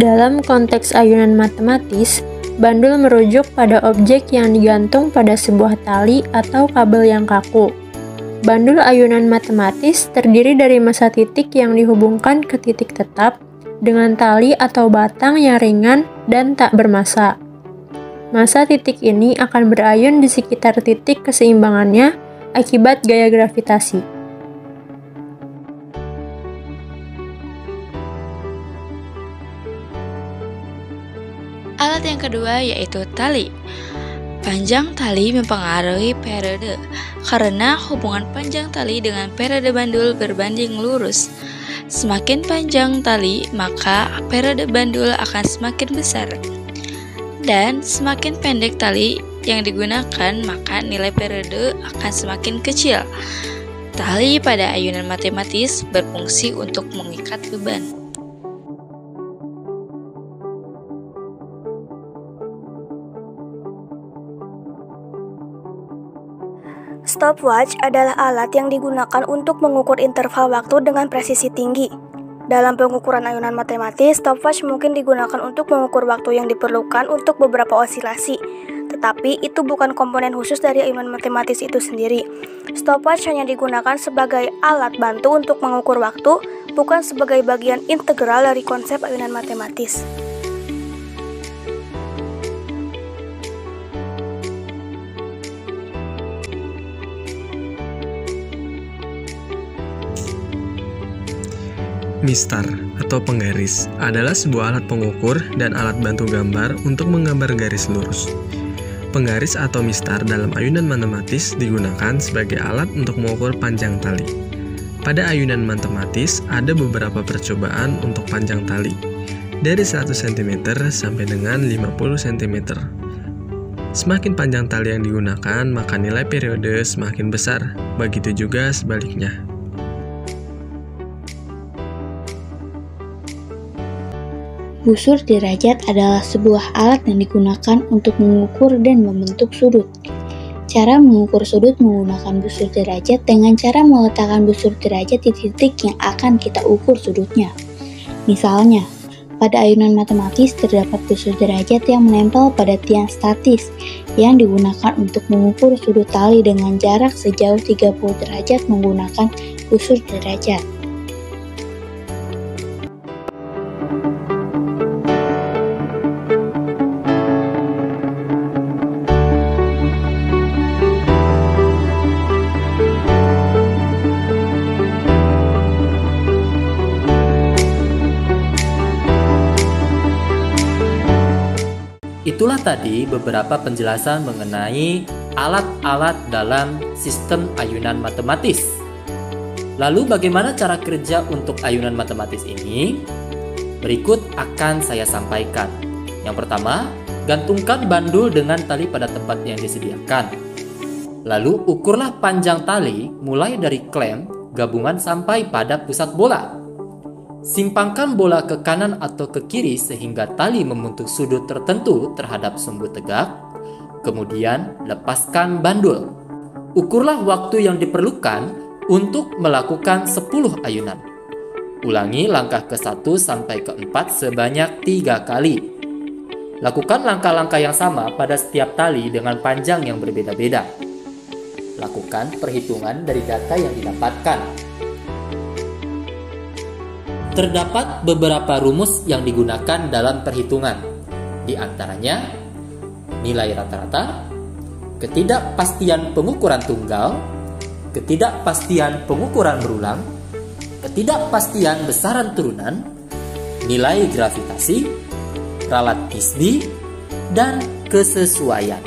Dalam konteks ayunan matematis, bandul merujuk pada objek yang digantung pada sebuah tali atau kabel yang kaku. Bandul ayunan matematis terdiri dari massa titik yang dihubungkan ke titik tetap dengan tali atau batang yang ringan dan tak bermassa. Massa titik ini akan berayun di sekitar titik keseimbangannya akibat gaya gravitasi. Alat yang kedua yaitu tali. Panjang tali mempengaruhi periode, karena hubungan panjang tali dengan periode bandul berbanding lurus. Semakin panjang tali, maka periode bandul akan semakin besar. Dan semakin pendek tali yang digunakan, maka nilai periode akan semakin kecil. Tali pada ayunan matematis berfungsi untuk mengikat beban. Stopwatch adalah alat yang digunakan untuk mengukur interval waktu dengan presisi tinggi. Dalam pengukuran ayunan matematis, stopwatch mungkin digunakan untuk mengukur waktu yang diperlukan untuk beberapa osilasi. Tetapi itu bukan komponen khusus dari ayunan matematis itu sendiri. Stopwatch hanya digunakan sebagai alat bantu untuk mengukur waktu, bukan sebagai bagian integral dari konsep ayunan matematis. Mistar atau penggaris adalah sebuah alat pengukur dan alat bantu gambar untuk menggambar garis lurus. Penggaris atau mistar dalam ayunan matematis digunakan sebagai alat untuk mengukur panjang tali. Pada ayunan matematis ada beberapa percobaan untuk panjang tali, dari 100 cm sampai dengan 50 cm. Semakin panjang tali yang digunakan, maka nilai periode semakin besar, begitu juga sebaliknya. Busur derajat adalah sebuah alat yang digunakan untuk mengukur dan membentuk sudut. Cara mengukur sudut menggunakan busur derajat dengan cara meletakkan busur derajat di titik yang akan kita ukur sudutnya. Misalnya, pada ayunan matematis terdapat busur derajat yang menempel pada tiang statis yang digunakan untuk mengukur sudut tali dengan jarak sejauh 30 derajat menggunakan busur derajat. Itulah tadi beberapa penjelasan mengenai alat-alat dalam sistem ayunan matematis. Lalu bagaimana cara kerja untuk ayunan matematis ini? Berikut akan saya sampaikan. Yang pertama, gantungkan bandul dengan tali pada tempat yang disediakan. Lalu ukurlah panjang tali mulai dari klem, gabungan sampai pada pusat bola. Simpangkan bola ke kanan atau ke kiri sehingga tali membentuk sudut tertentu terhadap sumbu tegak. Kemudian lepaskan bandul. Ukurlah waktu yang diperlukan untuk melakukan 10 ayunan. Ulangi langkah ke-1 sampai ke-4 sebanyak 3 kali. Lakukan langkah-langkah yang sama pada setiap tali dengan panjang yang berbeda-beda. Lakukan perhitungan dari data yang didapatkan. Terdapat beberapa rumus yang digunakan dalam perhitungan, di antaranya nilai rata-rata, ketidakpastian pengukuran tunggal, ketidakpastian pengukuran berulang, ketidakpastian besaran turunan, nilai gravitasi, ralat nisbi, dan kesesuaian.